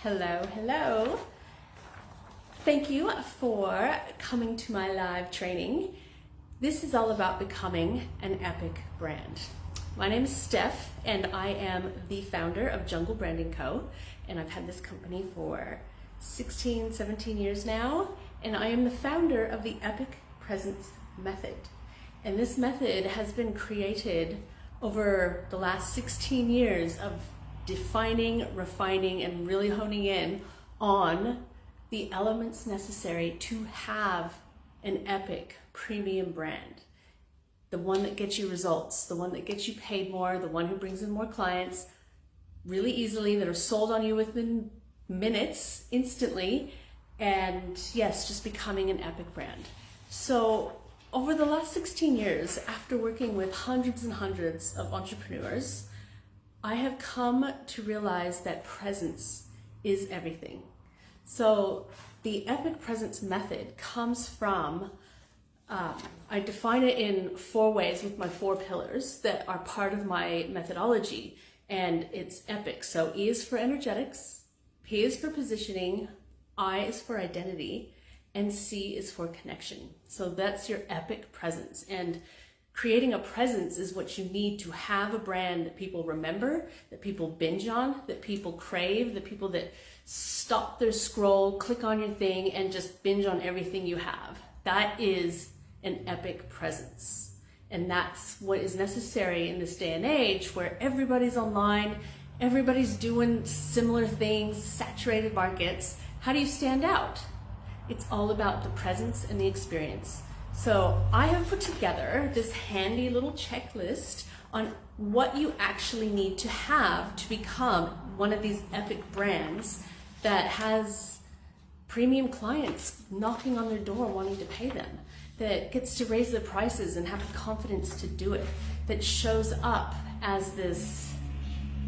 Hello, hello. Thank you for coming to my live training. This is all about becoming an epic brand. My name is Steph and I am the founder of Jungle Branding Co. And I've had this company for 16, 17 years now. And I am the founder of the Epic Presence Method. And this method has been created over the last 16 years of defining, refining, and really honing in on the elements necessary to have an epic premium brand. The one that gets you results, the one that gets you paid more, the one who brings in more clients really easily, that are sold on you within minutes, instantly, and yes, just becoming an epic brand. So over the last 16 years, after working with hundreds and hundreds of entrepreneurs, I have come to realize that presence is everything. So the Epic Presence Method comes from, I define it in 4 ways with my 4 pillars that are part of my methodology, and it's epic. So E is for energetics, P is for positioning, I is for identity, and C is for connection. So that's your epic presence. And creating a presence is what you need to have a brand that people remember, that people binge on, that people crave, the people that stop their scroll, click on your thing, and just binge on everything you have. That is an epic presence. And that's what is necessary in this day and age where everybody's online, everybody's doing similar things, saturated markets. How do you stand out? It's all about the presence and the experience. So I have put together this handy little checklist on what you actually need to have to become one of these epic brands that has premium clients knocking on their door wanting to pay them, that gets to raise their prices and have the confidence to do it, that shows up as this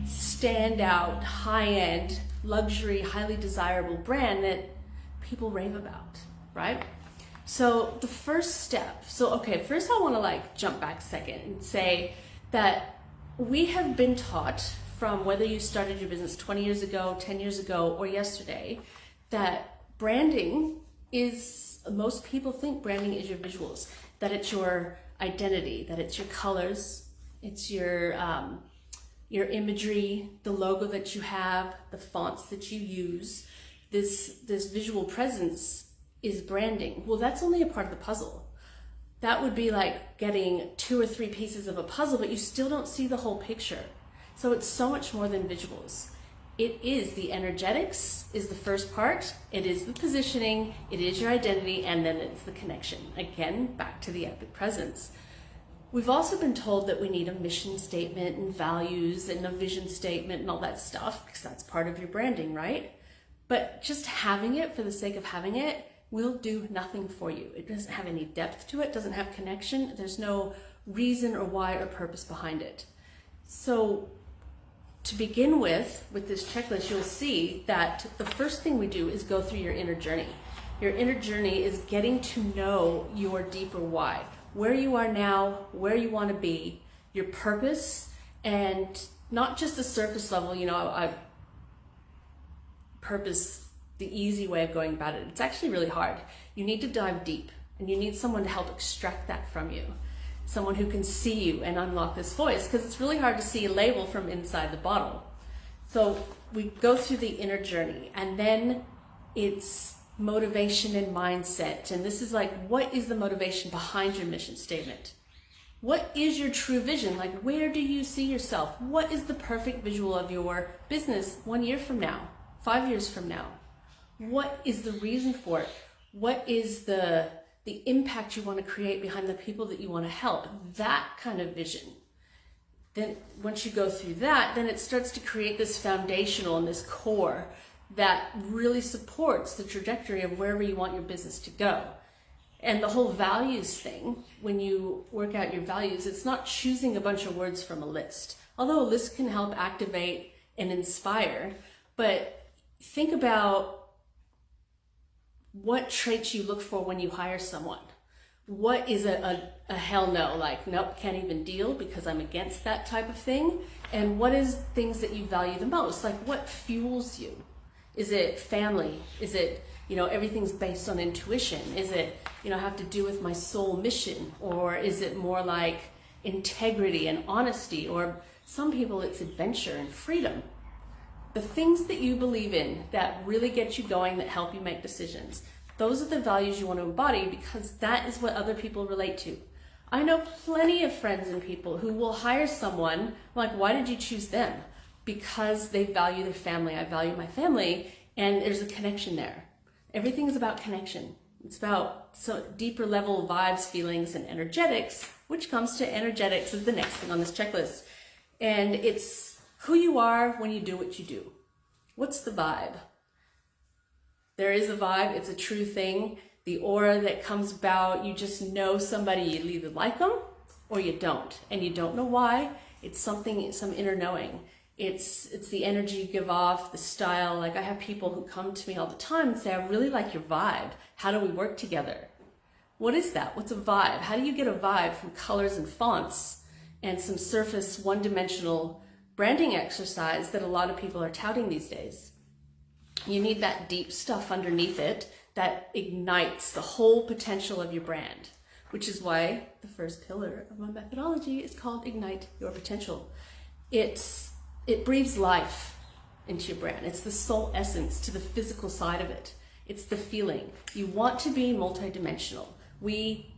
standout, high-end, luxury, highly desirable brand that people rave about, right? So the first step, first I want to jump back a second and say that we have been taught from whether you started your business 20 years ago, 10 years ago, or yesterday, that branding is, most people think branding is your visuals, that it's your identity, that it's your colors, it's your imagery, the logo that you have, the fonts that you use. This visual presence is branding. Well, that's only a part of the puzzle. That would be like getting 2 or 3 pieces of a puzzle, but you still don't see the whole picture. So it's so much more than visuals. It is the energetics is the first part. It is the positioning, it is your identity, and then it's the connection. Again, back to the epic presence. We've also been told that we need a mission statement and values and a vision statement and all that stuff, because that's part of your branding, right? But just having it for the sake of having it will do nothing for you. It doesn't have any depth to it, doesn't have connection. There's no reason or why or purpose behind it. So to begin with this checklist, you'll see that the first thing we do is go through your inner journey. Your inner journey is getting to know your deeper why, where you are now, where you want to be, your purpose, and not just the surface level, I purpose, the easy way of going about it. It's actually really hard. You need to dive deep, and you need someone to help extract that from you. Someone who can see you and unlock this voice, because it's really hard to see a label from inside the bottle. So we go through the inner journey, and then it's motivation and mindset. And this is what is the motivation behind your mission statement? What is your true vision? Where do you see yourself? What is the perfect visual of your business 1 year from now, 5 years from now? What is the reason for it? What is the impact you want to create behind the people that you want to help? That kind of vision. Then once you go through that, then it starts to create this foundational and this core that really supports the trajectory of wherever you want your business to go. And the whole values thing, when you work out your values, it's not choosing a bunch of words from a list. Although a list can help activate and inspire, but think about what traits you look for when you hire someone. What is a hell no, nope, can't even deal because I'm against that type of thing? And what is things that you value the most? What fuels you? Is it family? Is it, everything's based on intuition? Is it, have to do with my soul mission? Or is it more like integrity and honesty? Or some people it's adventure and freedom. The things that you believe in that really get you going, that help you make decisions, those are the values you want to embody, because that is what other people relate to. I know plenty of friends and people who will hire someone, like, why did you choose them? Because they value their family. I value my family, and there's a connection there. Everything is about connection. It's about deeper level vibes, feelings, and energetics, which comes to energetics is the next thing on this checklist. And it's who you are when you do what you do. What's the vibe? There is a vibe. It's a true thing. The aura that comes about, you just know somebody, you either like them or you don't. And you don't know why. It's something, some inner knowing. It's the energy you give off, the style. Like, I have people who come to me all the time and say, I really like your vibe. How do we work together? What is that? What's a vibe? How do you get a vibe from colors and fonts and some surface one-dimensional branding exercise that a lot of people are touting these days? You need that deep stuff underneath it that ignites the whole potential of your brand, which is why the first pillar of my methodology is called Ignite Your Potential. It breathes life into your brand. It's the soul essence to the physical side of it. It's the feeling. You want to be multidimensional. We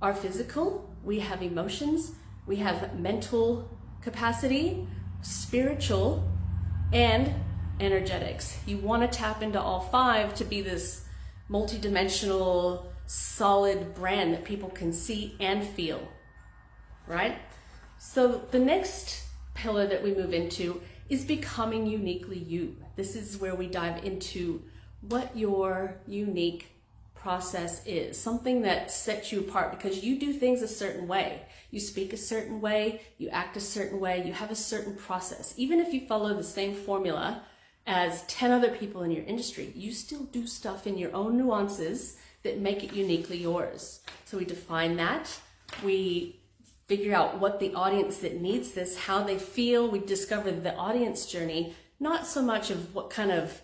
are physical, we have emotions, we have mental capacity, spiritual, and energetics. You want to tap into all five to be this multidimensional, solid brand that people can see and feel, right? So the next pillar that we move into is becoming uniquely you. This is where we dive into what your unique process is, something that sets you apart, because you do things a certain way. You speak a certain way, you act a certain way, you have a certain process. Even if you follow the same formula as 10 other people in your industry, you still do stuff in your own nuances that make it uniquely yours. So we define that. We figure out what the audience that needs this, how they feel. We discover the audience journey, not so much of what kind of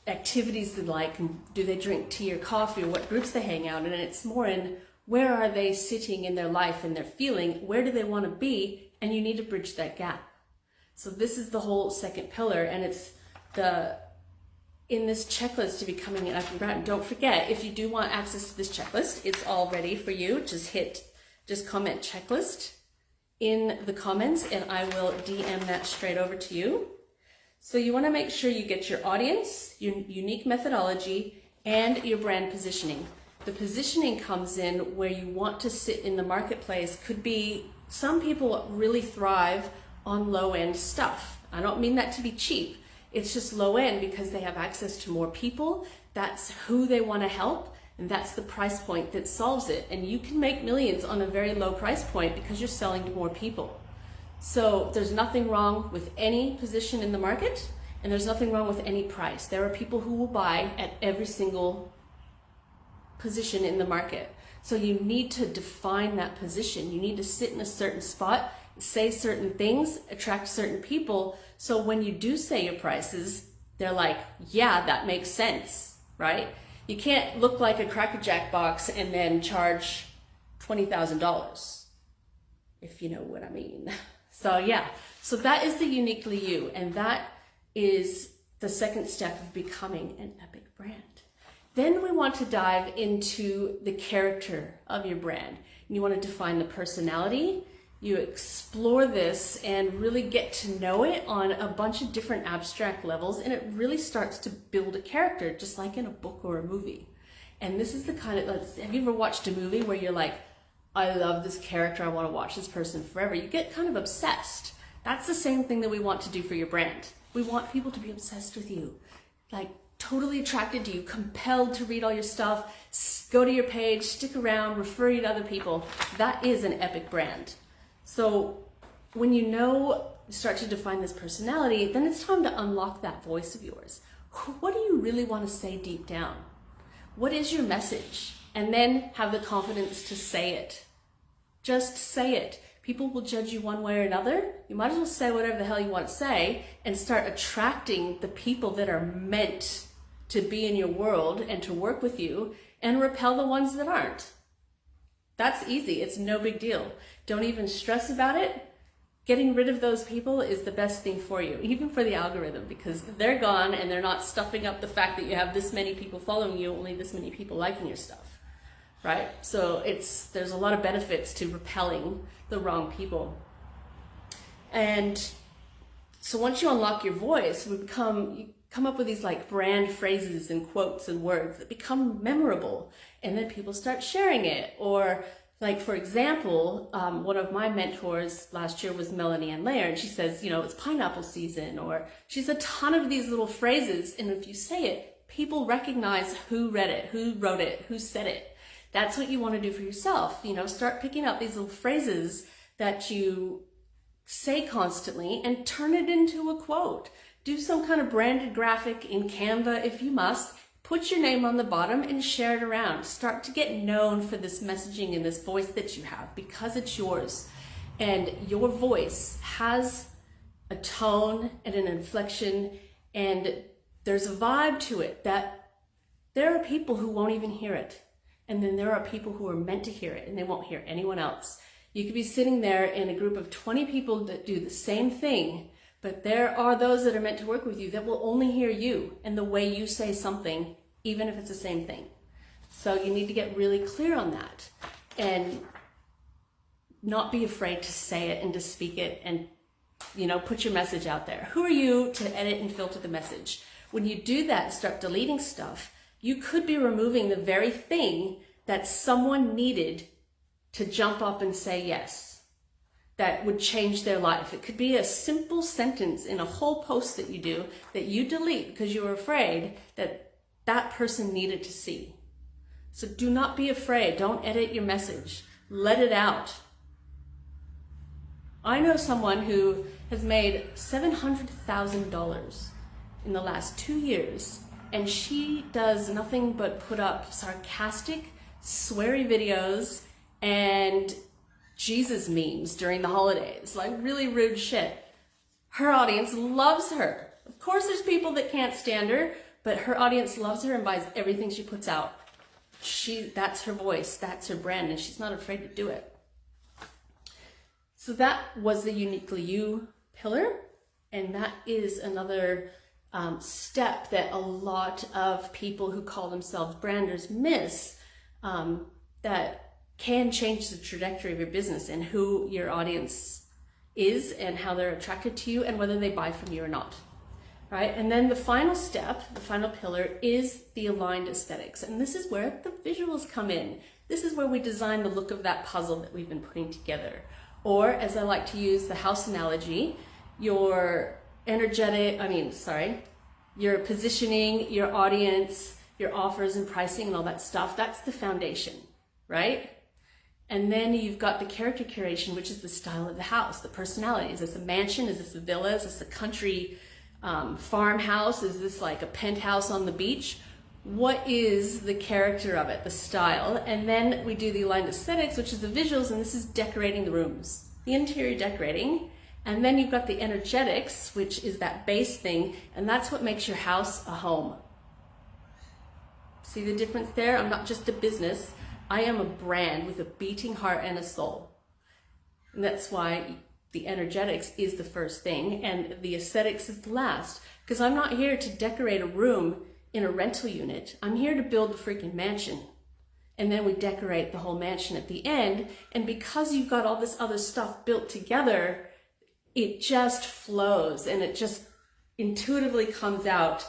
activities they like, and do they drink tea or coffee, or what groups they hang out in. And it's more in where are they sitting in their life and their feeling, where do they want to be, and you need to bridge that gap. So this is the whole second pillar, and it's in this checklist to becoming an epic brand. Don't forget, if you do want access to this checklist, it's all ready for you. Just comment checklist in the comments and I will DM that straight over to you. So you want to make sure you get your audience, your unique methodology, and your brand positioning. The positioning comes in where you want to sit in the marketplace. Could be, some people really thrive on low-end stuff. I don't mean that to be cheap. It's just low-end because they have access to more people. That's who they want to help. And that's the price point that solves it. And you can make millions on a very low price point because you're selling to more people. So there's nothing wrong with any position in the market, and there's nothing wrong with any price. There are people who will buy at every single position in the market. So you need to define that position. You need to sit in a certain spot, say certain things, attract certain people. So when you do say your prices, they're like, yeah, that makes sense, right? You can't look like a Cracker Jack box and then charge $20,000, if you know what I mean. So yeah, so that is the uniquely you, and that is the second step of becoming an epic brand. Then we want to dive into the character of your brand. You want to define the personality. You explore this and really get to know it on a bunch of different abstract levels, and it really starts to build a character, just like in a book or a movie. And this is the kind of, have you ever watched a movie where you're like, I love this character, I want to watch this person forever? You get kind of obsessed. That's the same thing that we want to do for your brand. We want people to be obsessed with you, like totally attracted to you, compelled to read all your stuff, go to your page, stick around, refer you to other people. That is an epic brand. So when you start to define this personality, then it's time to unlock that voice of yours. What do you really want to say deep down? What is your message? And then have the confidence to say it. Just say it. People will judge you one way or another. You might as well say whatever the hell you want to say and start attracting the people that are meant to be in your world and to work with you, and repel the ones that aren't. That's easy. It's no big deal. Don't even stress about it. Getting rid of those people is the best thing for you, even for the algorithm, because they're gone and they're not stuffing up the fact that you have this many people following you, only this many people liking your stuff, right? So there's a lot of benefits to repelling the wrong people. And so once you unlock your voice, you come up with these like brand phrases and quotes and words that become memorable, and then people start sharing it. Or like, for example, one of my mentors last year was Melanie Ann Layer, and she says, it's pineapple season, or she's a ton of these little phrases, and if you say it, people recognize who read it, who wrote it, who said it. That's what you want to do for yourself. Start picking up these little phrases that you say constantly and turn it into a quote. Do some kind of branded graphic in Canva if you must. Put your name on the bottom and share it around. Start to get known for this messaging and this voice that you have, because it's yours. And your voice has a tone and an inflection, and there's a vibe to it that there are people who won't even hear it. And then there are people who are meant to hear it, and they won't hear anyone else. You could be sitting there in a group of 20 people that do the same thing, but there are those that are meant to work with you that will only hear you and the way you say something, even if it's the same thing. So you need to get really clear on that and not be afraid to say it and to speak it and, put your message out there. Who are you to edit and filter the message? When you do that and start deleting stuff, you could be removing the very thing that someone needed to jump up and say yes. That would change their life. It could be a simple sentence in a whole post that you do that you delete because you were afraid that that person needed to see. So do not be afraid. Don't edit your message. Let it out. I know someone who has made $700,000 in the last 2 years, and she does nothing but put up sarcastic, sweary videos and Jesus memes during the holidays, like really rude shit. Her audience loves her. Of course there's people that can't stand her, but her audience loves her and buys everything she puts out. That's her voice, that's her brand, and she's not afraid to do it. So that was the Uniquely You pillar, and that is another step that a lot of people who call themselves branders miss, that can change the trajectory of your business and who your audience is and how they're attracted to you and whether they buy from you or not, right? And then the final step, the final pillar, is the aligned aesthetics. And this is where the visuals come in. This is where we design the look of that puzzle that we've been putting together. Or, as I like to use the house analogy, your positioning, your audience, your offers and pricing and all that stuff, that's the foundation, right? And then you've got the character curation, which is the style of the house, the personality. Is this a mansion? Is this a villa? Is this a country farmhouse? Is this like a penthouse on the beach? What is the character of it, the style? And then we do the aligned aesthetics, which is the visuals, and this is decorating the rooms, the interior decorating. And then you've got the energetics, which is that base thing, and that's what makes your house a home. See the difference there? I'm not just a business. I am a brand with a beating heart and a soul. And that's why the energetics is the first thing and the aesthetics is the last. Because I'm not here to decorate a room in a rental unit. I'm here to build the freaking mansion. And then we decorate the whole mansion at the end. And because you've got all this other stuff built together, it just flows and it just intuitively comes out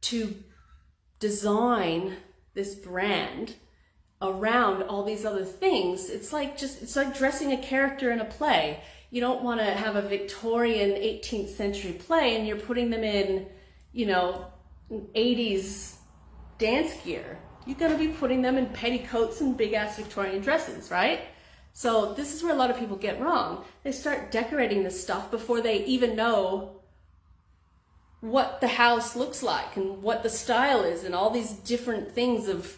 to design this brand around all these other things. It's like dressing a character in a play. You don't want to have a Victorian 18th century play and you're putting them in, 80s dance gear. You're going to be putting them in petticoats and big ass Victorian dresses, right? So this is where a lot of people get wrong. They start decorating this stuff before they even know what the house looks like and what the style is and all these different things of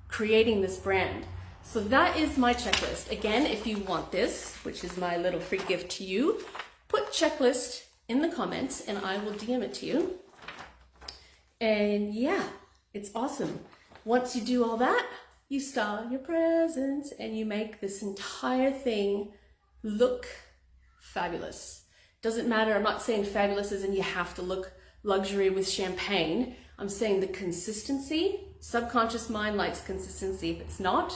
creating this brand. So that is my checklist. Again, if you want this, which is my little free gift to you, put checklist in the comments and I will DM it to you. And yeah, it's awesome. Once you do all that, you style your presents and you make this entire thing look fabulous. Doesn't matter, I'm not saying fabulous as in you have to look luxury with champagne. I'm saying the consistency. Subconscious mind likes consistency. If it's not,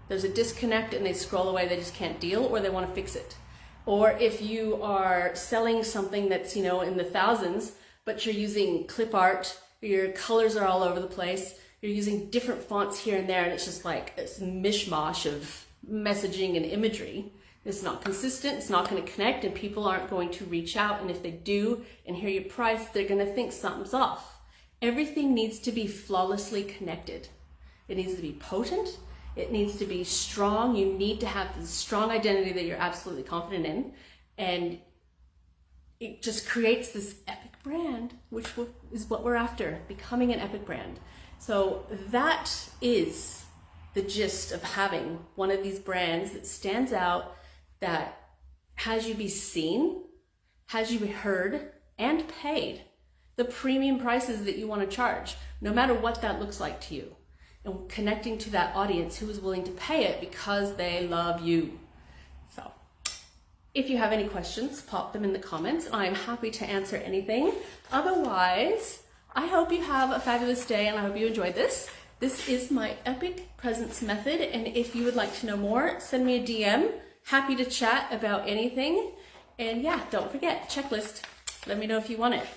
there's a disconnect and they scroll away, they just can't deal, or they want to fix it. Or if you are selling something that's, you know, in the thousands, but you're using clip art, your colors are all over the place, you're using different fonts here and there, and it's just like this mishmash of messaging and imagery. It's not consistent, it's not going to connect, and people aren't going to reach out, and if they do and hear your price, they're going to think something's off. Everything needs to be flawlessly connected. It needs to be potent, it needs to be strong, you need to have this strong identity that you're absolutely confident in, and it just creates this epic brand, which is what we're after, becoming an epic brand. So that is the gist of having one of these brands that stands out, that has you be seen, has you be heard, and paid the premium prices that you want to charge, no matter what that looks like to you. And connecting to that audience who is willing to pay it because they love you. So if you have any questions, pop them in the comments. I'm happy to answer anything. Otherwise, I hope you have a fabulous day and I hope you enjoyed this. This is my epic presents method, and if you would like to know more, send me a DM. Happy to chat about anything. And yeah, don't forget, checklist. Let me know if you want it.